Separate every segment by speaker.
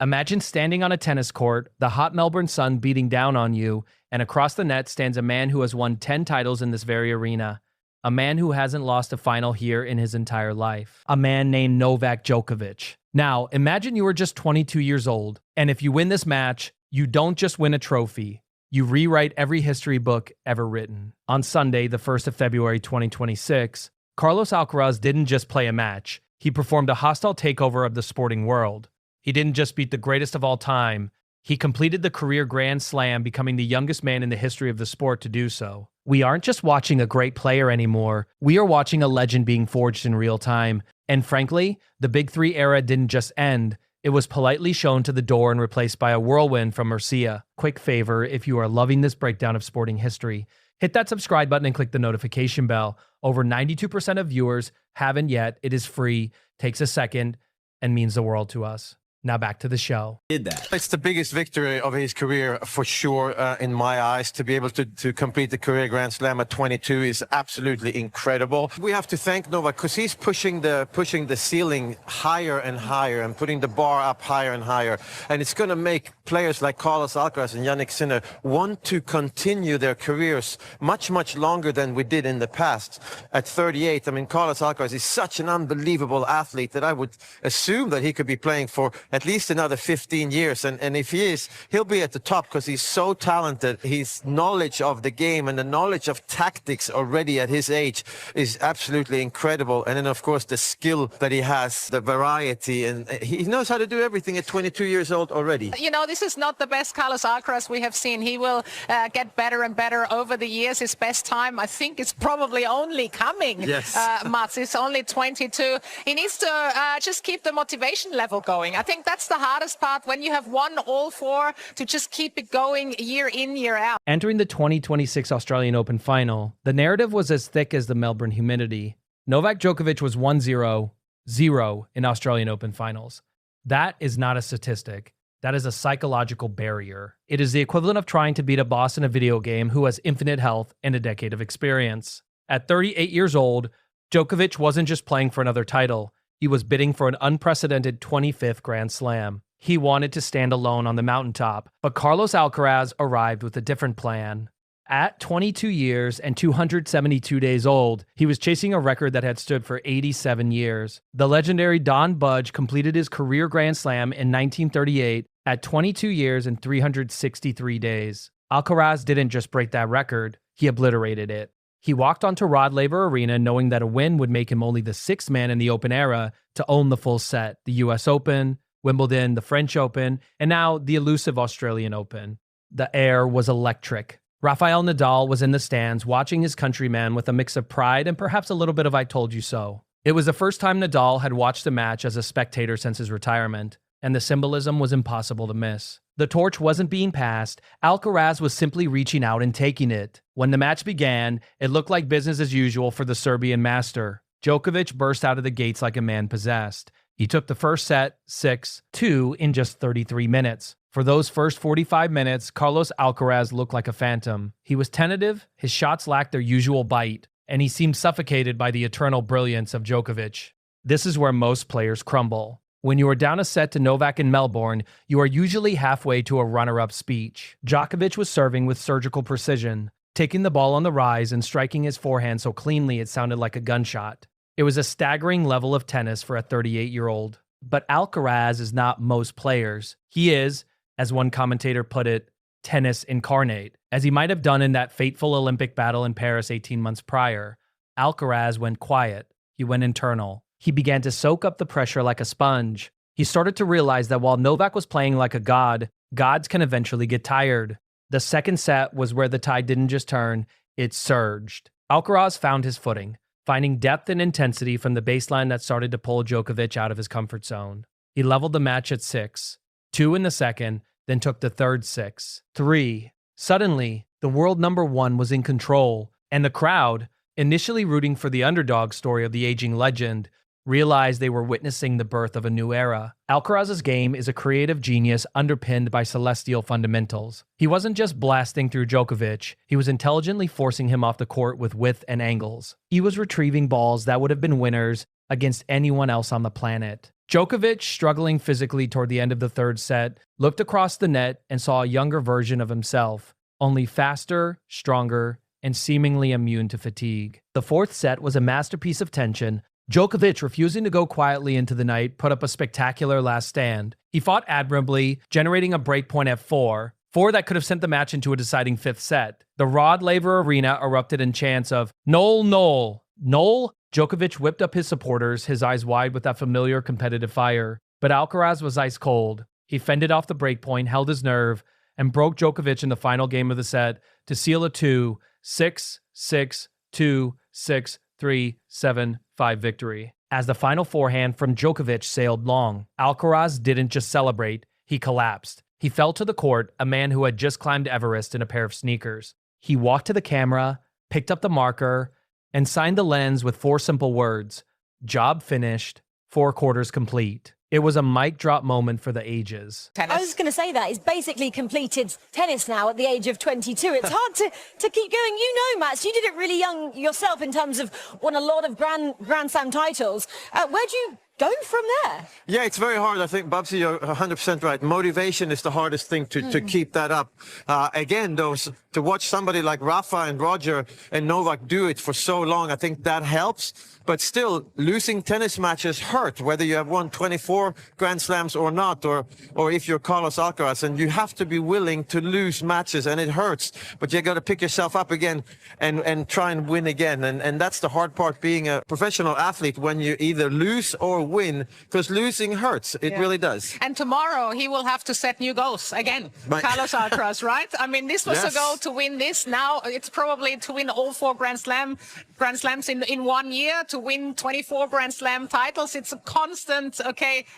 Speaker 1: Imagine standing on a tennis court, the hot Melbourne sun beating down on you, and across the net stands a man who has won 10 titles in this very arena. A man who hasn't lost a final here in his entire life. A man named Novak Djokovic. Now, imagine you were just 22 years old, and if you win this match, you don't just win a trophy. You rewrite every history book ever written. On Sunday, the 1st of February 2026, Carlos Alcaraz didn't just play a match. He performed a hostile takeover of the sporting world. He didn't just beat the greatest of all time. He completed the career Grand Slam, becoming the youngest man in the history of the sport to do so. We aren't just watching a great player anymore. We are watching a legend being forged in real time. And frankly, the Big Three era didn't just end. It was politely shown to the door and replaced by a whirlwind from Murcia. Quick favor, if you are loving this breakdown of sporting history, hit that subscribe button and click the notification bell. Over 92% of viewers haven't yet. It is free, takes a second, and means the world to us. Now back to the show.
Speaker 2: Did that.
Speaker 3: It's the biggest victory of his career for sure, in my eyes. To be able to complete the career Grand Slam at 22 is absolutely incredible. We have to thank Novak because he's pushing the ceiling higher and higher and putting the bar up higher and higher. And it's going to make players like Carlos Alcaraz and Jannik Sinner want to continue their careers much, much longer than we did in the past. At 38, I mean, Carlos Alcaraz is such an unbelievable athlete that I would assume that he could be playing for at least another 15 years. And if he is, he'll be at the top because he's so talented. His knowledge of the game and the knowledge of tactics already at his age is absolutely incredible. And then, of course, the skill that he has, the variety, and he knows how to do everything at 22 years old already.
Speaker 4: You know, this is not the best Carlos Alcaraz we have seen. He will get better and better over the years. His best time, I think, is probably only coming.
Speaker 3: Yes.
Speaker 4: Mats, he's only 22. He needs to just keep the motivation level going. I think that's the hardest part when you have won all four, to just keep it going year in, year out.
Speaker 1: Entering the 2026 Australian Open final, the narrative was as thick as the Melbourne humidity. Novak Djokovic was 1-0-0 in Australian Open finals. That is not a statistic. That is a psychological barrier. It is the equivalent of trying to beat a boss in a video game who has infinite health and a decade of experience. At 38 years old, Djokovic wasn't just playing for another title. He was bidding for an unprecedented 25th Grand Slam. He wanted to stand alone on the mountaintop, but Carlos Alcaraz arrived with a different plan. At 22 years and 272 days old, he was chasing a record that had stood for 87 years. The legendary Don Budge completed his career Grand Slam in 1938 at 22 years and 363 days. Alcaraz didn't just break that record, he obliterated it. He walked onto Rod Laver Arena knowing that a win would make him only the sixth man in the Open era to own the full set: the US Open, Wimbledon, the French Open, and now the elusive Australian Open. The air was electric. Rafael Nadal was in the stands watching his countryman with a mix of pride and perhaps a little bit of "I told you so." It was the first time Nadal had watched a match as a spectator since his retirement, and the symbolism was impossible to miss. The torch wasn't being passed, Alcaraz was simply reaching out and taking it. When the match began, it looked like business as usual for the Serbian master. Djokovic burst out of the gates like a man possessed. He took the first set, 6-2, in just 33 minutes. For those first 45 minutes, Carlos Alcaraz looked like a phantom. He was tentative, his shots lacked their usual bite, and he seemed suffocated by the eternal brilliance of Djokovic. This is where most players crumble. When you are down a set to Novak in Melbourne, you are usually halfway to a runner-up speech. Djokovic was serving with surgical precision, taking the ball on the rise and striking his forehand so cleanly it sounded like a gunshot. It was a staggering level of tennis for a 38-year-old. But Alcaraz is not most players. He is, as one commentator put it, tennis incarnate. As he might have done in that fateful Olympic battle in Paris 18 months prior, Alcaraz went quiet. He went internal. He began to soak up the pressure like a sponge. He started to realize that while Novak was playing like a god, gods can eventually get tired. The second set was where the tide didn't just turn, it surged. Alcaraz found his footing, finding depth and intensity from the baseline that started to pull Djokovic out of his comfort zone. He leveled the match at 6-2 in the second, then took the third 6-3. Suddenly, the world number one was in control, and the crowd, initially rooting for the underdog story of the aging legend, realized they were witnessing the birth of a new era. Alcaraz's game is a creative genius underpinned by celestial fundamentals. He wasn't just blasting through Djokovic, he was intelligently forcing him off the court with width and angles. He was retrieving balls that would have been winners against anyone else on the planet. Djokovic, struggling physically toward the end of the third set, looked across the net and saw a younger version of himself, only faster, stronger, and seemingly immune to fatigue. The fourth set was a masterpiece of tension. Djokovic, refusing to go quietly into the night, put up a spectacular last stand. He fought admirably, generating a breakpoint at 4 that could have sent the match into a deciding fifth set. The Rod Laver Arena erupted in chants of "Noel, Noel, Noel." Djokovic whipped up his supporters, his eyes wide with that familiar competitive fire. But Alcaraz was ice cold. He fended off the breakpoint, held his nerve, and broke Djokovic in the final game of the set to seal a 2-6, 6, 2, 6, 3, 7, 5 victory. As the final forehand from Djokovic sailed long, Alcaraz didn't just celebrate, he collapsed. He fell to the court, a man who had just climbed Everest in a pair of sneakers. He walked to the camera, picked up the marker, and signed the lens with 4 simple words: job finished, 4 quarters complete. It was a mic drop moment for the ages.
Speaker 2: I was going to say that. He's basically completed tennis now at the age of 22. It's hard to keep going. You know, Mats, you did it really young yourself in terms of won a lot of Grand Slam titles. Where'd you go from there?
Speaker 3: Yeah, it's very hard. I think, Babsi, you're 100% right. Motivation is the hardest thing to keep that up. Again, to watch somebody like Rafa and Roger and Novak do it for so long, I think that helps. But still, losing tennis matches hurt, whether you have won 24 Grand Slams or not, or if you're Carlos Alcaraz, and you have to be willing to lose matches, and it hurts. But you got to pick yourself up again and try and win again. And that's the hard part being a professional athlete, when you either lose or win, because losing hurts. It really does.
Speaker 4: And tomorrow he will have to set new goals again. Carlos Alcaraz, right? I mean, this was a goal to win this. Now it's probably to win all 4 Grand Slams in 1 year, to win 24 Grand Slam titles. It's a constant,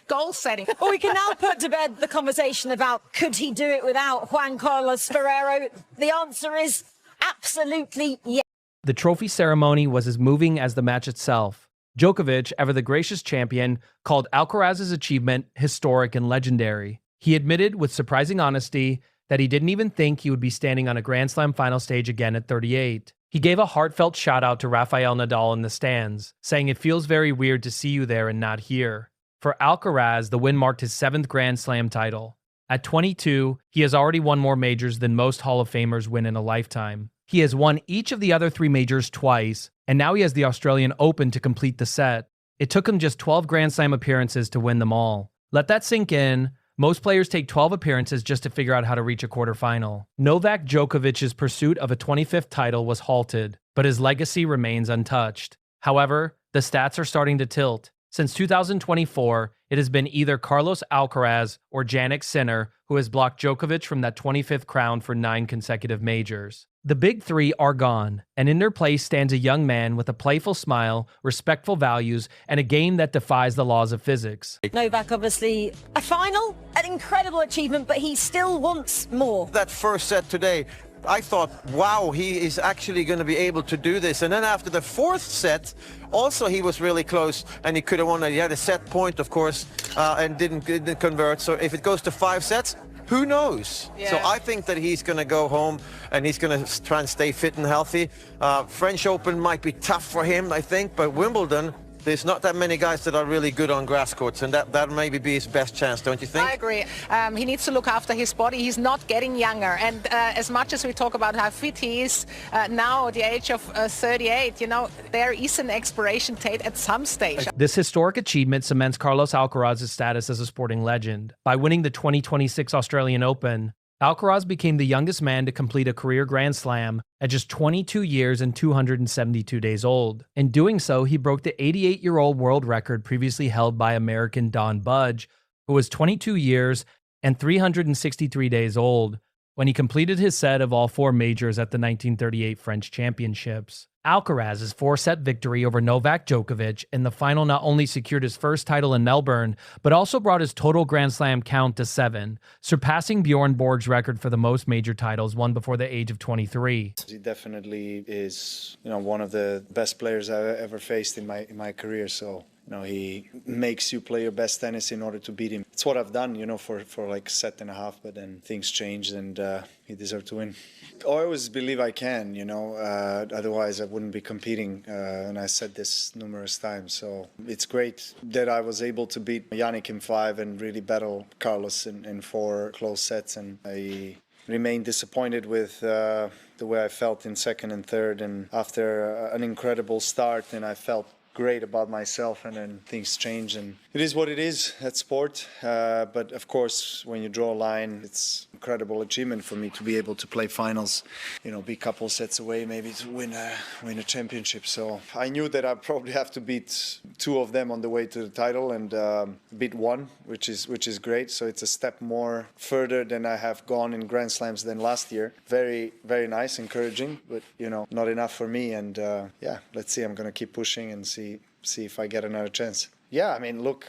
Speaker 4: goal setting.
Speaker 2: Well, we can now put to bed the conversation about could he do it without Juan Carlos Ferrero. The answer is absolutely yes.
Speaker 1: The trophy ceremony was as moving as the match itself. Djokovic, ever the gracious champion, called Alcaraz's achievement historic and legendary. He admitted with surprising honesty that he didn't even think he would be standing on a Grand Slam final stage again at 38. He gave a heartfelt shout-out to Rafael Nadal in the stands, saying it feels very weird to see you there and not here. For Alcaraz, the win marked his 7th Grand Slam title. At 22, he has already won more majors than most Hall of Famers win in a lifetime. He has won each of the other 3 majors twice, and now he has the Australian Open to complete the set. It took him just 12 Grand Slam appearances to win them all. Let that sink in. Most players take 12 appearances just to figure out how to reach a quarterfinal. Novak Djokovic's pursuit of a 25th title was halted, but his legacy remains untouched. However, the stats are starting to tilt. Since 2024, it has been either Carlos Alcaraz or Jannik Sinner who has blocked Djokovic from that 25th crown for 9 consecutive majors. The big 3 are gone, and in their place stands a young man with a playful smile, respectful values, and a game that defies the laws of physics.
Speaker 2: Novak, obviously, a final, an incredible achievement, but he still wants more.
Speaker 3: That first set today, I thought, wow, he is actually going to be able to do this. And then after the 4th set, also he was really close, and he could have won. He had a set point, of course, and didn't convert. So if it goes to 5 sets, who knows?
Speaker 4: Yeah.
Speaker 3: So I think that he's going to go home and he's going to try and stay fit and healthy. French Open might be tough for him, I think, but Wimbledon, there's not that many guys that are really good on grass courts, and that maybe be his best chance, don't you think?
Speaker 4: I agree. He needs to look after his body. He's not getting younger. And as much as we talk about how fit he is now at the age of 38, there is an expiration date at some stage.
Speaker 1: This historic achievement cements Carlos Alcaraz's status as a sporting legend. By winning the 2026 Australian Open, Alcaraz became the youngest man to complete a career Grand Slam at just 22 years and 272 days old. In doing so, he broke the 88-year-old world record previously held by American Don Budge, who was 22 years and 363 days old when he completed his set of all 4 majors at the 1938 French Championships. Alcaraz's 4-set victory over Novak Djokovic in the final not only secured his first title in Melbourne, but also brought his total Grand Slam count to 7, surpassing Bjorn Borg's record for the most major titles won before the age of 23.
Speaker 5: He definitely is, one of the best players I've ever faced in my career. So he makes you play your best tennis in order to beat him. It's what I've done, for like a set and a half, but then things changed and he deserved to win. I always believe I can, otherwise I wouldn't be competing, and I said this numerous times. So it's great that I was able to beat Yannick in 5 and really battle Carlos in 4 close sets, and I remain disappointed with the way I felt in second and third, and after an incredible start, and I felt great about myself, and then things change, and it is what it is. That's sport, but of course when you draw a line, it's incredible achievement for me to be able to play finals, be a couple sets away maybe to win a championship. So I knew that I probably have to beat 2 of them on the way to the title, and beat 1, which is great. So it's a step more further than I have gone in Grand Slams than last year. Very, very nice, encouraging, but not enough for me. And yeah, let's see. I'm going to keep pushing and see if I get another chance. Yeah, I mean, look,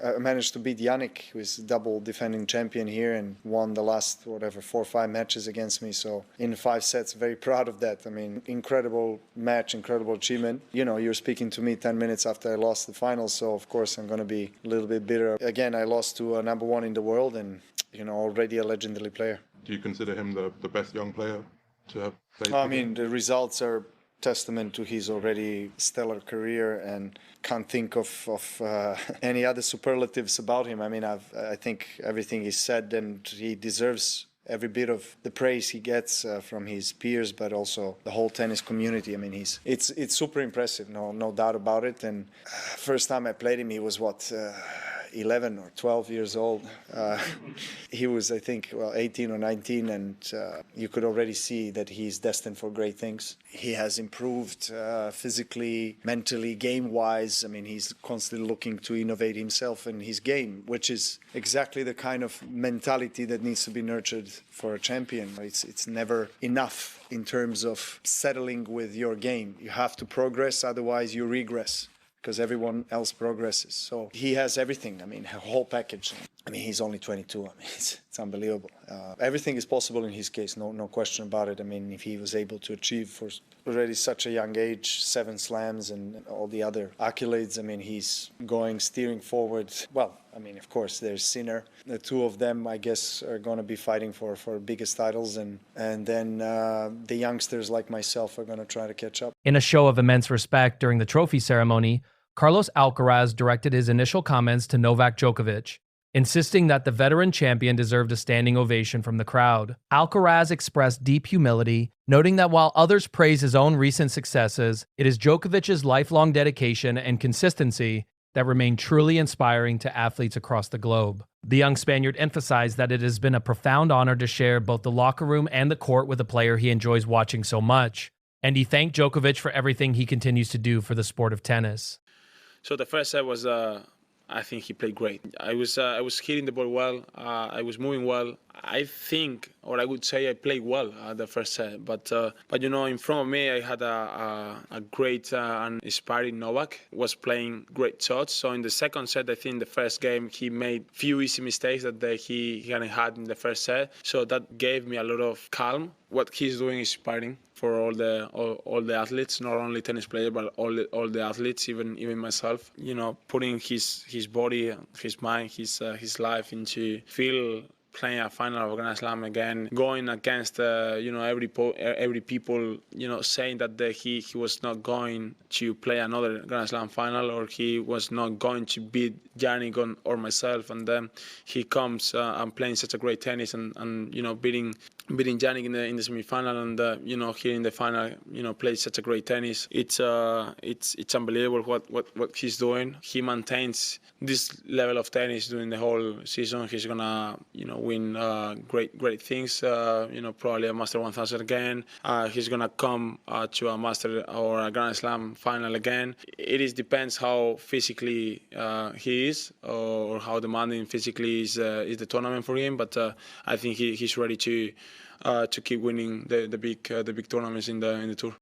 Speaker 5: I managed to beat Yannick, who is double defending champion here, and won the last 4 or 5 matches against me. So in 5 sets, very proud of that. I mean, incredible match, incredible achievement. You're speaking to me 10 minutes after I lost the final, so of course I'm going to be a little bit bitter. Again, I lost to a number 1 in the world, and already a legendary player.
Speaker 6: Do you consider him the best young player to have played?
Speaker 5: I mean, the results are testament to his already stellar career, and can't think of any other superlatives about him. I mean, I think everything is said, and he deserves every bit of the praise he gets from his peers, but also the whole tennis community. I mean, it's super impressive, no doubt about it. And first time I played him, he was 11 or 12 years old. He was, I think, 18 or 19, and you could already see that he's destined for great things. He has improved physically, mentally, game-wise. I mean, he's constantly looking to innovate himself in his game, which is exactly the kind of mentality that needs to be nurtured for a champion. It's never enough in terms of settling with your game. You have to progress, otherwise you regress, because everyone else progresses. So he has everything. I mean, a whole package. I mean, he's only 22. I mean, it's unbelievable. Everything is possible in his case, no question about it. I mean, if he was able to achieve for already such a young age, 7 slams and all the other accolades, I mean, he's steering forward. Well, I mean, of course, there's Sinner. The 2 of them, I guess, are going to be fighting for biggest titles, and then the youngsters like myself are going to try to catch up.
Speaker 1: In a show of immense respect during the trophy ceremony, Carlos Alcaraz directed his initial comments to Novak Djokovic, insisting that the veteran champion deserved a standing ovation from the crowd. Alcaraz expressed deep humility, noting that while others praise his own recent successes, it is Djokovic's lifelong dedication and consistency that remain truly inspiring to athletes across the globe. The young Spaniard emphasized that it has been a profound honor to share both the locker room and the court with a player he enjoys watching so much, and he thanked Djokovic for everything he continues to do for the sport of tennis.
Speaker 7: So the first set was, I think he played great. I was hitting the ball well. I was moving well. I think, or I would say, I played well the first set. But in front of me, I had a great and inspiring Novak. Was playing great shots. So in the second set, I think the first game he made few easy mistakes that he hadn't had in the first set. So that gave me a lot of calm. What he's doing is inspiring for all the athletes, not only tennis players, but all the athletes, even myself. Putting his body, his mind, his life into playing a final of a Grand Slam again, going against every people saying that he was not going to play another Grand Slam final, or he was not going to beat Yannick or myself, and then he comes and playing such a great tennis and beating Yannick in the semi-final, and here in the final plays such a great tennis. It's unbelievable what he's doing. He maintains this level of tennis during the whole season. He's gonna win great things. Probably a Master 1000 again. He's gonna come to a Master or a Grand Slam final again. It depends how physically he is, or how demanding physically is the tournament for him. But I think he's ready to keep winning the big tournaments in the tour.